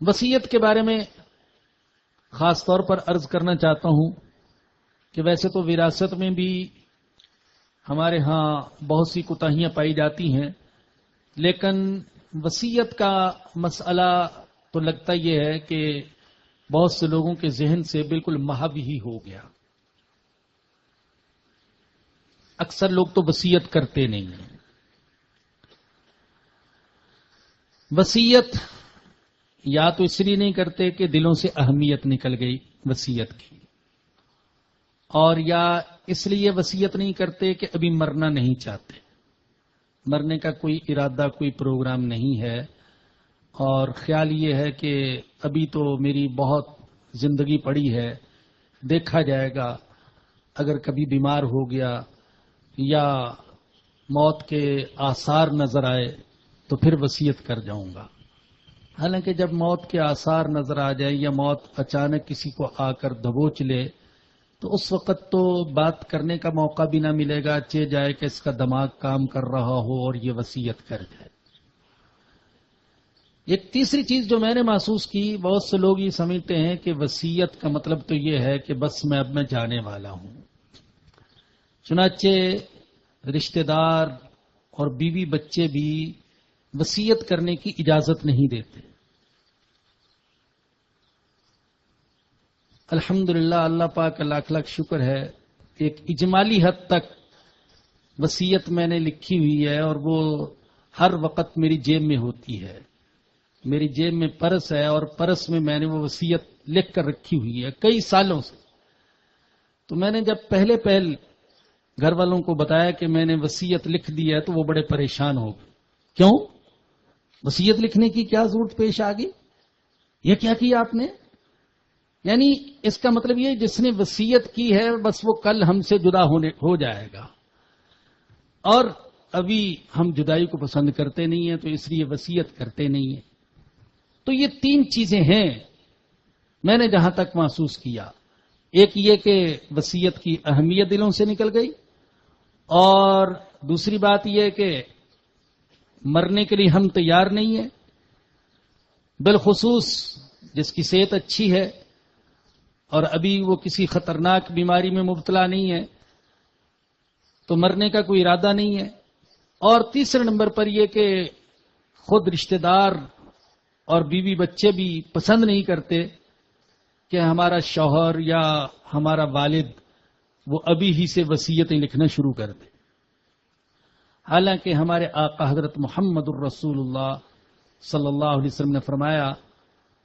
وصیت کے بارے میں خاص طور پر عرض کرنا چاہتا ہوں کہ ویسے تو وراثت میں بھی ہمارے ہاں بہت سی کوتاہیاں پائی جاتی ہیں، لیکن وصیت کا مسئلہ تو لگتا یہ ہے کہ بہت سے لوگوں کے ذہن سے بالکل محو ہی ہو گیا۔ اکثر لوگ تو وصیت کرتے نہیں ہیں۔ وصیت یا تو اس لیے نہیں کرتے کہ دلوں سے اہمیت نکل گئی وصیت کی، اور یا اس لیے وصیت نہیں کرتے کہ ابھی مرنا نہیں چاہتے، مرنے کا کوئی ارادہ کوئی پروگرام نہیں ہے، اور خیال یہ ہے کہ ابھی تو میری بہت زندگی پڑی ہے، دیکھا جائے گا، اگر کبھی بیمار ہو گیا یا موت کے آثار نظر آئے تو پھر وصیت کر جاؤں گا۔ حالانکہ جب موت کے آثار نظر آ جائیں یا موت اچانک کسی کو آ کر دبوچ لے تو اس وقت تو بات کرنے کا موقع بھی نہ ملے گا، چہ جائے کہ اس کا دماغ کام کر رہا ہو اور یہ وصیت کر جائے۔ ایک تیسری چیز جو میں نے محسوس کی، بہت سے لوگ یہ سمجھتے ہیں کہ وصیت کا مطلب تو یہ ہے کہ بس میں اب میں جانے والا ہوں، چنانچہ رشتہ دار اور بیوی بچے بھی وصیت کرنے کی اجازت نہیں دیتے۔ الحمدللہ، اللہ پاک کا لاکھ لاکھ شکر ہے، ایک اجمالی حد تک وصیت میں نے لکھی ہوئی ہے اور وہ ہر وقت میری جیب میں ہوتی ہے۔ میری جیب میں پرس ہے اور پرس میں نے وہ وصیت لکھ کر رکھی ہوئی ہے کئی سالوں سے۔ تو میں نے جب پہلے گھر والوں کو بتایا کہ میں نے وصیت لکھ دی ہے تو وہ بڑے پریشان ہو گئے۔ کیوں؟ وصیت لکھنے کی کیا ضرورت پیش آ گئی؟ یہ کیا کیا آپ نے؟ یعنی اس کا مطلب یہ جس نے وصیت کی ہے بس وہ کل ہم سے جدا ہو جائے گا، اور ابھی ہم جدائی کو پسند کرتے نہیں ہیں تو اس لیے وصیت کرتے نہیں ہیں۔ تو یہ تین چیزیں ہیں میں نے جہاں تک محسوس کیا۔ ایک یہ کہ وصیت کی اہمیت دلوں سے نکل گئی، اور دوسری بات یہ کہ مرنے کے لیے ہم تیار نہیں ہیں، بالخصوص جس کی صحت اچھی ہے اور ابھی وہ کسی خطرناک بیماری میں مبتلا نہیں ہے تو مرنے کا کوئی ارادہ نہیں ہے۔ اور تیسرے نمبر پر یہ کہ خود رشتہ دار اور بیوی بچے بھی پسند نہیں کرتے کہ ہمارا شوہر یا ہمارا والد وہ ابھی ہی سے وصیتیں لکھنا شروع کر دے۔ حالانکہ ہمارے آقا حضرت محمد الرسول اللہ صلی اللہ علیہ وسلم نے فرمایا،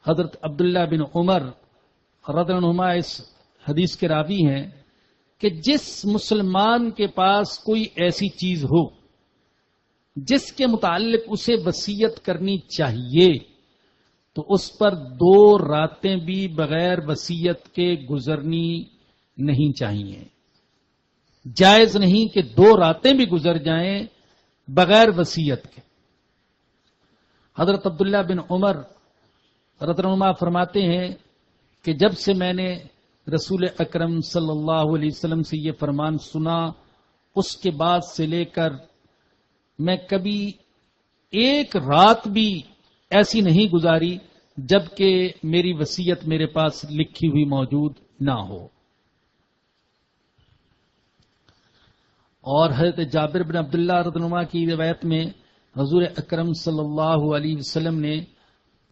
حضرت عبداللہ بن عمر رضی اللہ عنہما اس حدیث کے راوی ہیں کہ جس مسلمان کے پاس کوئی ایسی چیز ہو جس کے متعلق اسے وصیت کرنی چاہیے تو اس پر 2 راتیں بھی بغیر وصیت کے گزرنی نہیں چاہیے۔ جائز نہیں کہ 2 راتیں بھی گزر جائیں بغیر وصیت کے۔ حضرت عبداللہ بن عمر رضی اللہ عنہما فرماتے ہیں کہ جب سے میں نے رسول اکرم صلی اللہ علیہ وسلم سے یہ فرمان سنا، اس کے بعد سے لے کر میں کبھی ایک رات بھی ایسی نہیں گزاری جبکہ میری وصیت میرے پاس لکھی ہوئی موجود نہ ہو۔ اور حضرت جابر بن عبداللہ رضی اللہ عنہ کی روایت میں حضور اکرم صلی اللہ علیہ وسلم نے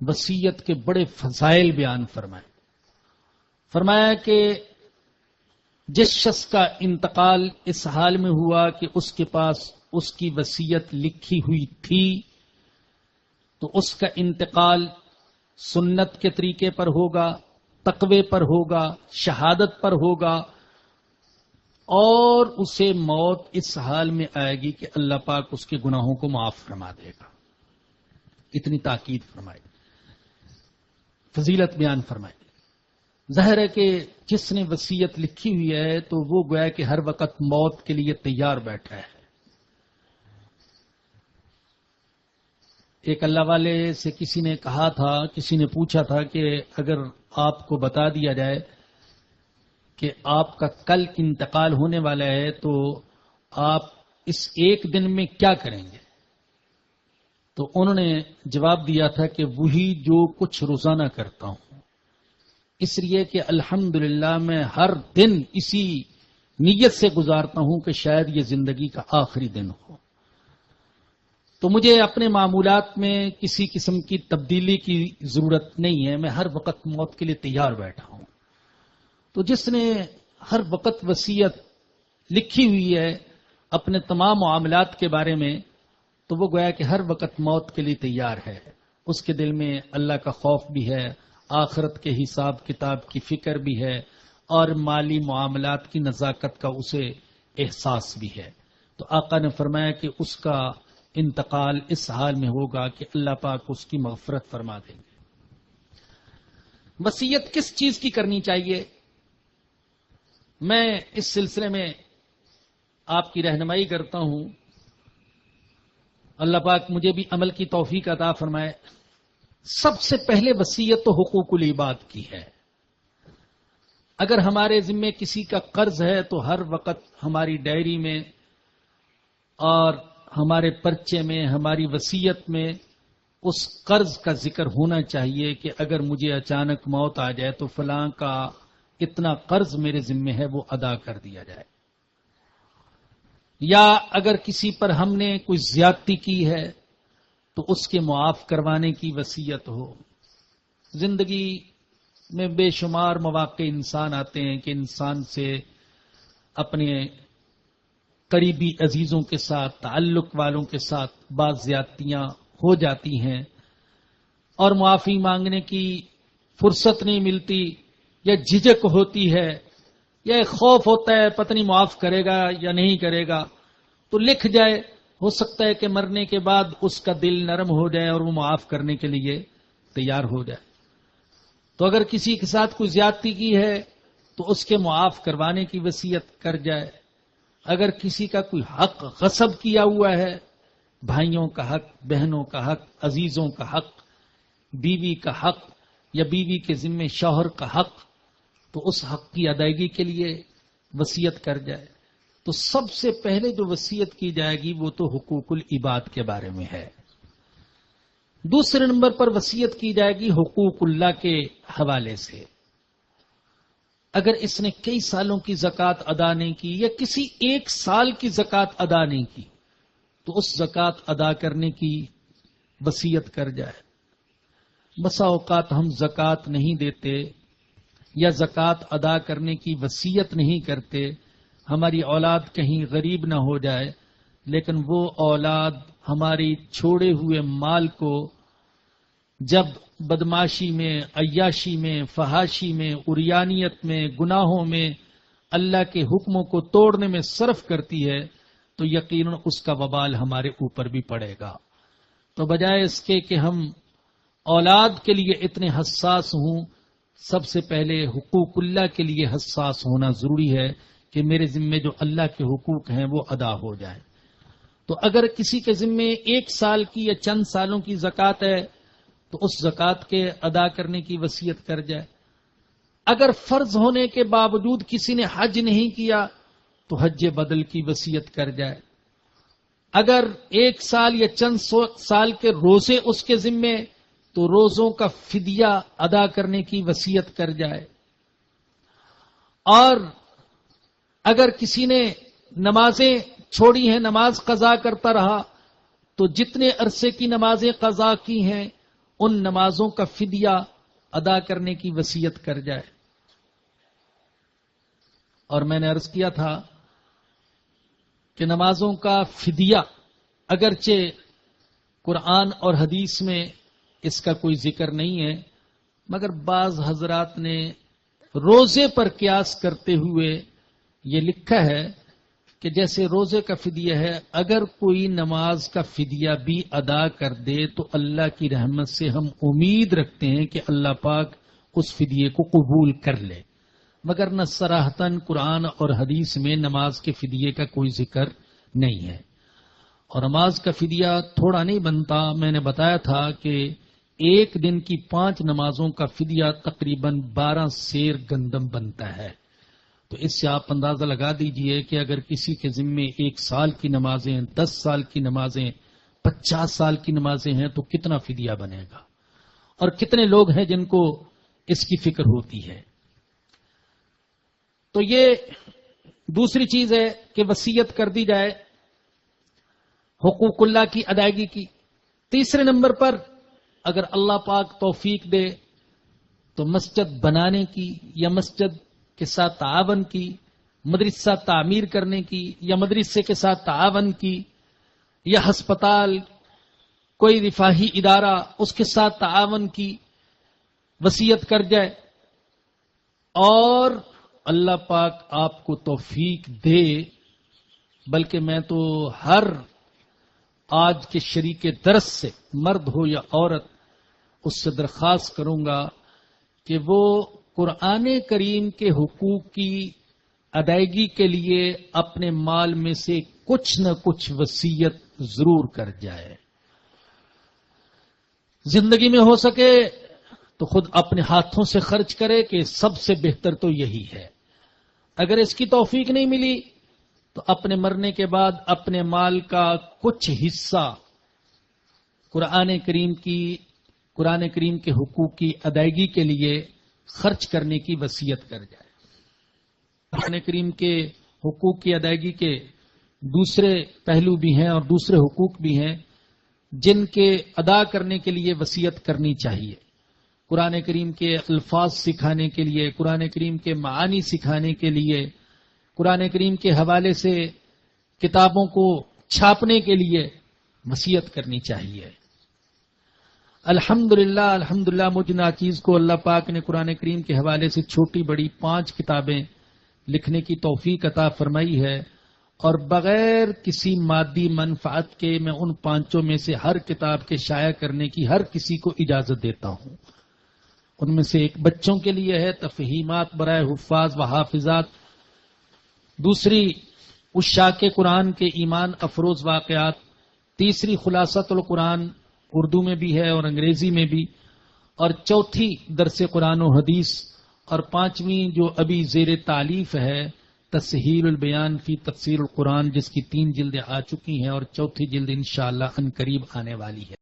وصیت کے بڑے فضائل بیان فرمایا کہ جس شخص کا انتقال اس حال میں ہوا کہ اس کے پاس اس کی وصیت لکھی ہوئی تھی تو اس کا انتقال سنت کے طریقے پر ہوگا، تقوی پر ہوگا، شہادت پر ہوگا، اور اسے موت اس حال میں آئے گی کہ اللہ پاک اس کے گناہوں کو معاف فرما دے گا۔ اتنی تاکید فرمائی، فضیلت بیان فرمائی۔ ظاہر ہے کہ جس نے وصیت لکھی ہوئی ہے تو وہ گویا کہ ہر وقت موت کے لیے تیار بیٹھا ہے۔ ایک اللہ والے سے کسی نے کہا تھا، کسی نے پوچھا تھا کہ اگر آپ کو بتا دیا جائے کہ آپ کا کل انتقال ہونے والا ہے تو آپ اس ایک دن میں کیا کریں گے؟ تو انہوں نے جواب دیا تھا کہ وہی جو کچھ روزانہ کرتا ہوں، اس لیے کہ الحمدللہ میں ہر دن اسی نیت سے گزارتا ہوں کہ شاید یہ زندگی کا آخری دن ہو، تو مجھے اپنے معمولات میں کسی قسم کی تبدیلی کی ضرورت نہیں ہے، میں ہر وقت موت کے لیے تیار بیٹھا ہوں۔ تو جس نے ہر وقت وصیت لکھی ہوئی ہے اپنے تمام معاملات کے بارے میں، تو وہ گویا کہ ہر وقت موت کے لیے تیار ہے، اس کے دل میں اللہ کا خوف بھی ہے، آخرت کے حساب کتاب کی فکر بھی ہے، اور مالی معاملات کی نزاکت کا اسے احساس بھی ہے۔ تو آقا نے فرمایا کہ اس کا انتقال اس حال میں ہوگا کہ اللہ پاک اس کی مغفرت فرما دیں گے۔ وصیت کس چیز کی کرنی چاہیے؟ میں اس سلسلے میں آپ کی رہنمائی کرتا ہوں، اللہ پاک مجھے بھی عمل کی توفیق عطا فرمائے۔ سب سے پہلے وصیت تو حقوق العباد کی ہے۔ اگر ہمارے ذمے کسی کا قرض ہے تو ہر وقت ہماری ڈائری میں اور ہمارے پرچے میں، ہماری وصیت میں اس قرض کا ذکر ہونا چاہیے کہ اگر مجھے اچانک موت آ جائے تو فلاں کا اتنا قرض میرے ذمے ہے وہ ادا کر دیا جائے، یا اگر کسی پر ہم نے کوئی زیادتی کی ہے تو اس کے معاف کروانے کی وصیت ہو۔ زندگی میں بے شمار مواقع انسان آتے ہیں کہ انسان سے اپنے قریبی عزیزوں کے ساتھ، تعلق والوں کے ساتھ بعض زیادتیاں ہو جاتی ہیں اور معافی مانگنے کی فرصت نہیں ملتی، یا جھجک ہوتی ہے، یا ایک خوف ہوتا ہے پتہ نہیں معاف کرے گا یا نہیں کرے گا، تو لکھ جائے، ہو سکتا ہے کہ مرنے کے بعد اس کا دل نرم ہو جائے اور وہ معاف کرنے کے لیے تیار ہو جائے۔ تو اگر کسی کے ساتھ کوئی زیادتی کی ہے تو اس کے معاف کروانے کی وصیت کر جائے۔ اگر کسی کا کوئی حق غصب کیا ہوا ہے، بھائیوں کا حق، بہنوں کا حق، عزیزوں کا حق، بیوی کا حق، یا بیوی کے ذمے شوہر کا حق، تو اس حق کی ادائیگی کے لیے وصیت کر جائے۔ تو سب سے پہلے جو وصیت کی جائے گی وہ تو حقوق العباد کے بارے میں ہے۔ دوسرے نمبر پر وصیت کی جائے گی حقوق اللہ کے حوالے سے۔ اگر اس نے کئی سالوں کی زکوٰۃ ادا نہیں کی یا کسی ایک سال کی زکوٰۃ ادا نہیں کی تو اس زکوٰۃ ادا کرنے کی وصیت کر جائے۔ بسا اوقات ہم زکوٰۃ نہیں دیتے یا زکوٰۃ ادا کرنے کی وصیت نہیں کرتے، ہماری اولاد کہیں غریب نہ ہو جائے، لیکن وہ اولاد ہماری چھوڑے ہوئے مال کو جب بدماشی میں، عیاشی میں، فحاشی میں، عریانیت میں، گناہوں میں، اللہ کے حکموں کو توڑنے میں صرف کرتی ہے تو یقیناً اس کا وبال ہمارے اوپر بھی پڑے گا۔ تو بجائے اس کے کہ ہم اولاد کے لیے اتنے حساس ہوں، سب سے پہلے حقوق اللہ کے لیے حساس ہونا ضروری ہے کہ میرے ذمے جو اللہ کے حقوق ہیں وہ ادا ہو جائیں۔ تو اگر کسی کے ذمے ایک سال کی یا چند سالوں کی زکوٰۃ ہے تو اس زکوٰۃ کے ادا کرنے کی وصیت کر جائے۔ اگر فرض ہونے کے باوجود کسی نے حج نہیں کیا تو حج بدل کی وصیت کر جائے۔ اگر ایک سال یا چند سال کے روزے اس کے ذمے تو روزوں کا فدیہ ادا کرنے کی وصیت کر جائے۔ اور اگر کسی نے نمازیں چھوڑی ہیں، نماز قضا کرتا رہا تو جتنے عرصے کی نمازیں قضا کی ہیں ان نمازوں کا فدیہ ادا کرنے کی وصیت کر جائے۔ اور میں نے عرض کیا تھا کہ نمازوں کا فدیہ اگرچہ قرآن اور حدیث میں اس کا کوئی ذکر نہیں ہے، مگر بعض حضرات نے روزے پر قیاس کرتے ہوئے یہ لکھا ہے کہ جیسے روزے کا فدیہ ہے، اگر کوئی نماز کا فدیہ بھی ادا کر دے تو اللہ کی رحمت سے ہم امید رکھتے ہیں کہ اللہ پاک اس فدیے کو قبول کر لے، مگر نہ صراحتاً قرآن اور حدیث میں نماز کے فدیے کا کوئی ذکر نہیں ہے۔ اور نماز کا فدیہ تھوڑا نہیں بنتا، میں نے بتایا تھا کہ ایک دن کی 5 نمازوں کا فدیہ تقریباً 12 سیر گندم بنتا ہے۔ تو اس سے آپ اندازہ لگا دیجئے کہ اگر کسی کے ذمے 1 سال کی نمازیں، 10 سال کی نمازیں، 50 سال کی نمازیں ہیں تو کتنا فدیہ بنے گا، اور کتنے لوگ ہیں جن کو اس کی فکر ہوتی ہے۔ تو یہ دوسری چیز ہے کہ وصیت کر دی جائے حقوق اللہ کی ادائیگی کی۔ تیسرے نمبر پر اگر اللہ پاک توفیق دے تو مسجد بنانے کی یا مسجد کے ساتھ تعاون کی، مدرسہ تعمیر کرنے کی یا مدرسے کے ساتھ تعاون کی، یا ہسپتال کوئی رفاہی ادارہ اس کے ساتھ تعاون کی وصیت کر جائے، اور اللہ پاک آپ کو توفیق دے۔ بلکہ میں تو ہر آج کے شریک درس سے، مرد ہو یا عورت، اس سے درخواست کروں گا کہ وہ قرآن کریم کے حقوق کی ادائیگی کے لیے اپنے مال میں سے کچھ نہ کچھ وصیت ضرور کر جائے۔ زندگی میں ہو سکے تو خود اپنے ہاتھوں سے خرچ کرے، کہ سب سے بہتر تو یہی ہے۔ اگر اس کی توفیق نہیں ملی تو اپنے مرنے کے بعد اپنے مال کا کچھ حصہ قرآن کریم کے حقوق کی ادائیگی کے لیے خرچ کرنے کی وصیت کر جائے۔ قرآن کریم کے حقوق کی ادائیگی کے دوسرے پہلو بھی ہیں اور دوسرے حقوق بھی ہیں جن کے ادا کرنے کے لیے وصیت کرنی چاہیے۔ قرآن کریم کے الفاظ سکھانے کے لیے، قرآن کریم کے معانی سکھانے کے لیے، قرآن کریم کے حوالے سے کتابوں کو چھاپنے کے لیے وصیت کرنی چاہیے۔ الحمدللہ مجھ ناچیز کو اللہ پاک نے قرآن کریم کے حوالے سے چھوٹی بڑی 5 کتابیں لکھنے کی توفیق عطا فرمائی ہے، اور بغیر کسی مادی منفعت کے میں ان 5 میں سے ہر کتاب کے شائع کرنے کی ہر کسی کو اجازت دیتا ہوں۔ ان میں سے ایک بچوں کے لیے ہے تفہیمات برائے حفاظ و حافظات، دوسری عشاق قرآن کے ایمان افروز واقعات، تیسری خلاصۃ القرآن اردو میں بھی ہے اور انگریزی میں بھی، اور چوتھی درس قرآن و حدیث، اور 5ویں جو ابھی زیر تالیف ہے تسہیل البیان فی تفسیر القرآن، جس کی 3 جلدیں آ چکی ہیں اور چوتھی جلد انشاءاللہ ان قریب آنے والی ہے۔